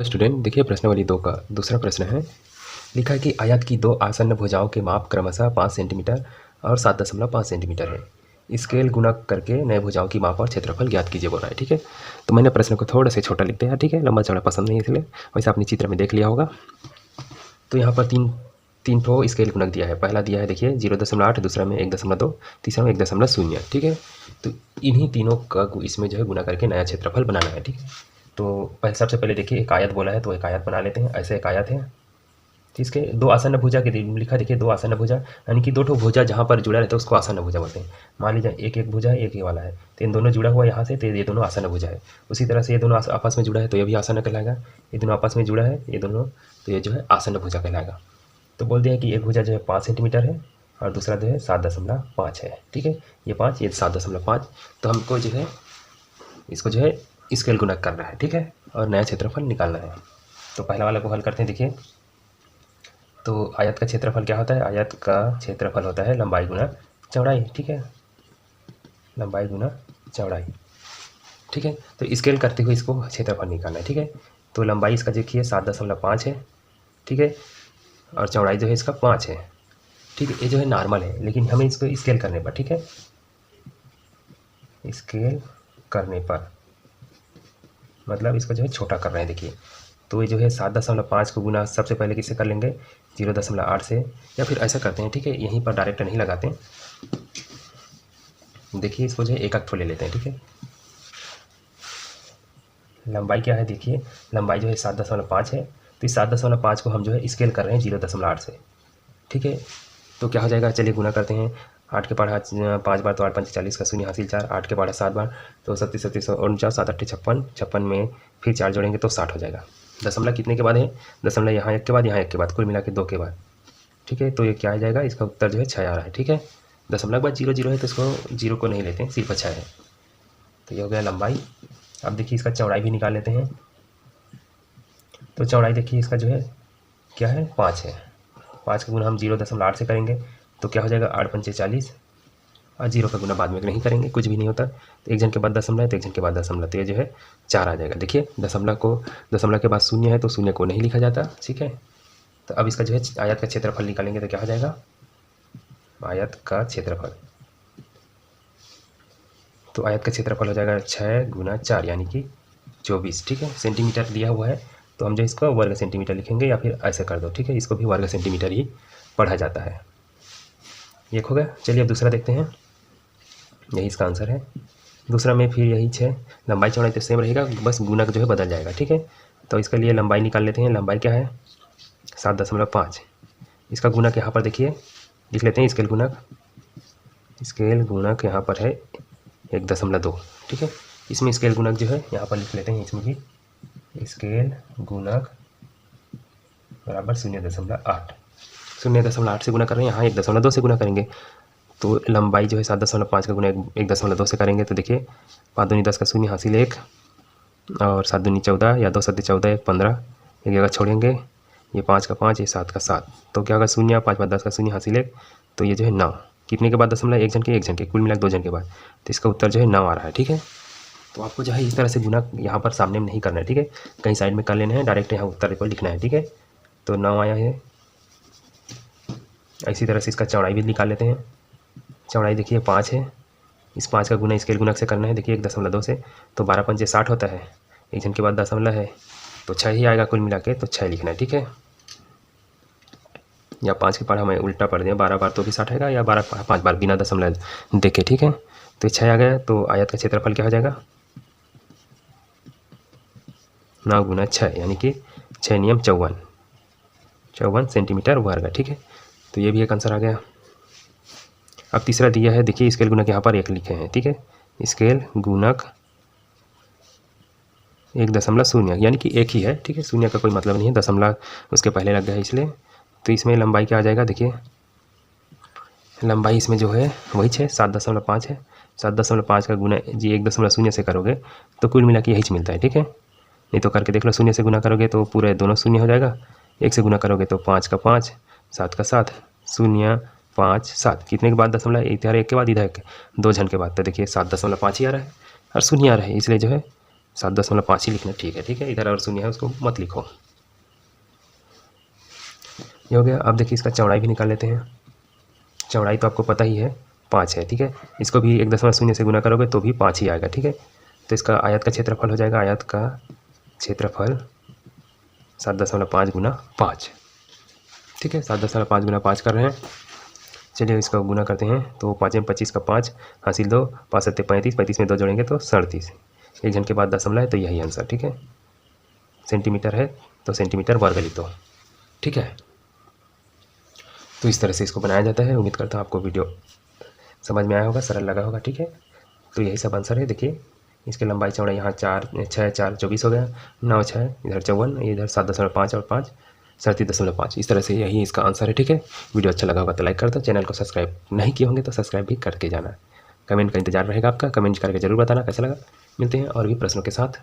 Student देखिए प्रश्नावली 2 का दूसरा प्रश्न है। लिखा है कि आयत की दो आसन्न भुजाओं के माप क्रमशः 5 सेंटीमीटर और 7.5 सेंटीमीटर है। स्केल गुणा करके नए भुजाओं की माप और क्षेत्रफल ज्ञात कीजिए बोल रहा है। ठीक है, तो मैंने प्रश्न को थोड़ा से छोटा लिखते हैं। ठीक है, लंबा चौड़ा पसंद नहीं इसलिए, वैसे आपने चित्र में देख लिया होगा। तो यहाँ पर तीन ठो स्केल गुणक दिया है। पहला दिया है देखिए 0.8, दूसरा में 1.2, तीसरा में 1.0। ठीक है, तो इन्हीं तीनों का इसमें जो है गुणा करके नया क्षेत्रफल बनाना है। ठीक है, तो सबसे पहले देखिए एक आयत बोला है तो एक आयत बना लेते हैं। ऐसे एक आयत है, इसके दो आसन्न भुजा के लिखा देखिए, दो आसन्न भुजा यानी कि दो ठो भुजा जहाँ पर जुड़ा रहता है उसको आसन्न भुजा बोलते हैं। मान लीजिए एक भुजा है, एक ये वाला है, तो इन दोनों जुड़ा हुआ यहाँ से, तो ये दोनों आसन्न भुजा है। उसी तरह से ये दोनों आपस में जुड़ा है तो ये भी आसन्न कहलाएगा। ये दोनों आपस में जुड़ा है ये दोनों, तो ये जो है आसन्न भुजा कहलाएगा। तो बोल दिया कि एक भुजा जो है 5 सेंटीमीटर है और दूसरा जो है 7.5 है। ठीक है, ये 5 ये 7.5। तो हमको जो है इसको जो है स्केल गुणक करना है। ठीक है, और नया क्षेत्रफल निकालना है। तो पहला वाला को हल करते हैं। देखिए, तो आयत का क्षेत्रफल क्या होता है? आयत का क्षेत्रफल होता है लंबाई गुना चौड़ाई। ठीक है, लंबाई गुना चौड़ाई। ठीक है, तो स्केल करते हुए इसको क्षेत्रफल निकालना है। ठीक है, तो लंबाई इसका देखिए 7.5 है। ठीक है, और चौड़ाई जो है इसका 5 है। ठीक है, ये जो है नॉर्मल है, लेकिन हमें इसको स्केल करने पर, ठीक है, स्केल करने पर मतलब इसको जो है छोटा कर रहे हैं। देखिए, तो ये जो है 7.5 को गुना सबसे पहले किससे कर लेंगे? 0.8 से, या फिर ऐसा करते हैं। ठीक है, यहीं पर डायरेक्ट नहीं लगाते। देखिए, इसको जो है एक ले लेते हैं। ठीक है, लंबाई क्या है? देखिए, लंबाई जो है 7.5 है, तो इस 7.5 को हम जो है स्केल कर रहे हैं 0.8 से। ठीक है, तो क्या हो जाएगा? चलिए गुना करते हैं। 8 के पढ़ा 5 बार तो 8 5 40 का शून्य हासिल 4। 8 के पढ़ा 7 बार तो 37 37 49, 7 8 56, 56 में फिर 4 जोड़ेंगे तो 60 हो जाएगा। दशमलव कितने के बाद है? दशमलव यहाँ एक के बाद, यहाँ एक के बाद, कुल मिला के 2 के बाद। ठीक है, तो ये क्या आ जाएगा? इसका उत्तर जो है 6 आ रहा है। ठीक है, दशमलव के बाद 0 0 है तो इसको 0 को नहीं लेते हैं, सिर्फ 6 है। तो ये हो गया लंबाई। अब देखिए इसका चौड़ाई भी निकाल लेते हैं। तो चौड़ाई देखिए इसका जो है क्या है? 5 है। 5 का गुना हम 0.8 से करेंगे तो क्या हो जाएगा? 8 पंचे 40, और 0 का गुना बाद में नहीं करेंगे, कुछ भी नहीं होता। तो एक जन के बाद दशमलव है तो एक जन के बाद दशमलव, तो ये जो है 4 आ जाएगा। देखिए, दशमलव के बाद शून्य है तो शून्य को नहीं लिखा जाता। ठीक है, तो अब इसका जो है आयत का क्षेत्रफल निकालेंगे तो क्या हो जाएगा? आयत का क्षेत्रफल, तो आयत का क्षेत्रफल हो जाएगा 6 गुना 4 यानी कि 24। ठीक है, सेंटीमीटर दिया हुआ है तो हम जो इसको वर्ग सेंटीमीटर लिखेंगे, या फिर ऐसे कर दो। ठीक है, इसको भी वर्ग सेंटीमीटर ही पढ़ा जाता है। ये हो गया। चलिए अब दूसरा देखते हैं, यही इसका आंसर है। दूसरा में फिर यही 6, लंबाई चौड़ाई तो सेम रहेगा, बस गुणक जो है बदल जाएगा। ठीक है, तो इसके लिए लंबाई निकाल लेते हैं। लंबाई क्या है? 7.5। इसका गुणक यहाँ पर देखिए लिख लेते हैं, स्केल गुणक यहाँ पर है 1.2। ठीक है, इसमें स्केल गुणक जो है यहाँ पर लिख लेते हैं, इसमें भी स्केल गुणक बराबर 0.8। 0.8 से गुना कर रहे हैं, यहाँ 1.2 से गुना करेंगे। तो लंबाई जो है 7.5 का गुना 1.2 से करेंगे तो देखिए 5 दूनी 10 का शून्य हासिल 1, और 7 दूनी 14 या 2 7 14 1 15, एक जगह छोड़ेंगे, ये 5 का 5, ये 7 का 7, तो क्या होगा? शून्य, 5 5 10 का शून्य हासिल 1, तो ये जो है 9। कितने के बाद दशमलव? एक जन के, कुल मिला 2 जन के बाद, तो इसका उत्तर जो है 9 आ रहा है। ठीक है, तो आपको जो है इस तरह से गुना यहाँ पर सामने में नहीं करना है। ठीक है, कहीं साइड में कर लेना है, डायरेक्ट यहाँ उत्तर को लिखना है। ठीक है, तो 9 आया है। इसी तरह से इसका चौड़ाई भी निकाल लेते हैं। चौड़ाई देखिए 5 है, इस 5 का गुना स्केल गुणक से करना है। देखिए 1.2 से, तो 12 पंचे 60 होता है, एक जन के बाद दशमलव है तो 6 ही आएगा कुल मिला के, तो 6 लिखना है। ठीक है, या 5 के पढ़ा हमें उल्टा पढ़ दिया, 12 बार तो भी 60 आएगा, या 5 बार बिना दशमलव देखे। ठीक है, तो 6 आ गया। तो आयत का क्षेत्रफल क्या हो जाएगा? 9 गुना 6 यानी कि 6 नियम 54 सेंटीमीटर वर्ग। ठीक है, तो ये भी एक आंसर आ गया। अब तीसरा दिया है, देखिए स्केल गुणक यहाँ पर 1 लिखे हैं। ठीक है, स्केल गुणक 1.0 यानी कि 1 ही है। ठीक है, शून्य का कोई मतलब नहीं है, दशमलव उसके पहले लग गया है इसलिए। तो इसमें लंबाई क्या आ जाएगा? देखिए लंबाई इसमें जो है वही 7.5 है। 7.5 का गुना जी 1.0 से करोगे तो कुल मिला के यही मिलता है। ठीक है, नहीं तो करके देख लो, शून्य से गुना करोगे तो पूरे दोनों शून्य हो जाएगा, 1 से गुना करोगे तो 5 का 5, 7 का 7, 0 5 7, कितने के बाद दशमलव? इधर 1 के बाद, इधर 2 जन के बाद, तो देखिए 7.5 ही आ रहा है और शून्य आ रहा है, इसलिए जो है 7.5 ही लिखना, ठीक है। इधर और शून्य है उसको मत लिखो। ये हो गया। अब देखिए इसका चौड़ाई भी निकाल लेते हैं। चौड़ाई तो आपको पता ही है 5 है, ठीक है। इसको भी 1.0 से गुना करोगे तो भी 5 ही आएगा, ठीक है। तो इसका आयत का क्षेत्रफल हो जाएगा, आयत का क्षेत्रफल 7.5 गुना 5, ठीक है। 7.5 गुना 5 कर रहे हैं। चलिए इसका गुना करते हैं। तो 5 में 25 का 5 हासिल 2, 5 7 35, 35 में 2 जोड़ेंगे तो 37। एक जन के बाद दशमलव है तो यही आंसर, ठीक है। सेंटीमीटर है तो सेंटीमीटर वर्ग लिख दो, ठीक है। तो इस तरह से इसको बनाया जाता है। उम्मीद करता हूँ आपको वीडियो समझ में आया होगा, सरल लगा होगा, ठीक है। तो यही सब आंसर है। देखिए इसके लंबाई चौड़ाई यहाँ 4 6 4 24 हो गया, 9 6 इधर 54, इधर 7.5 और 5 37.5। इस तरह से यही इसका आंसर है, ठीक है। वीडियो अच्छा लगा होगा तो लाइक कर दो, चैनल को सब्सक्राइब नहीं किए होंगे तो सब्सक्राइब भी करके जाना। कमेंट का इंतजार रहेगा आपका, कमेंट करके जरूर बताना कैसा लगा। मिलते हैं और भी प्रश्नों के साथ।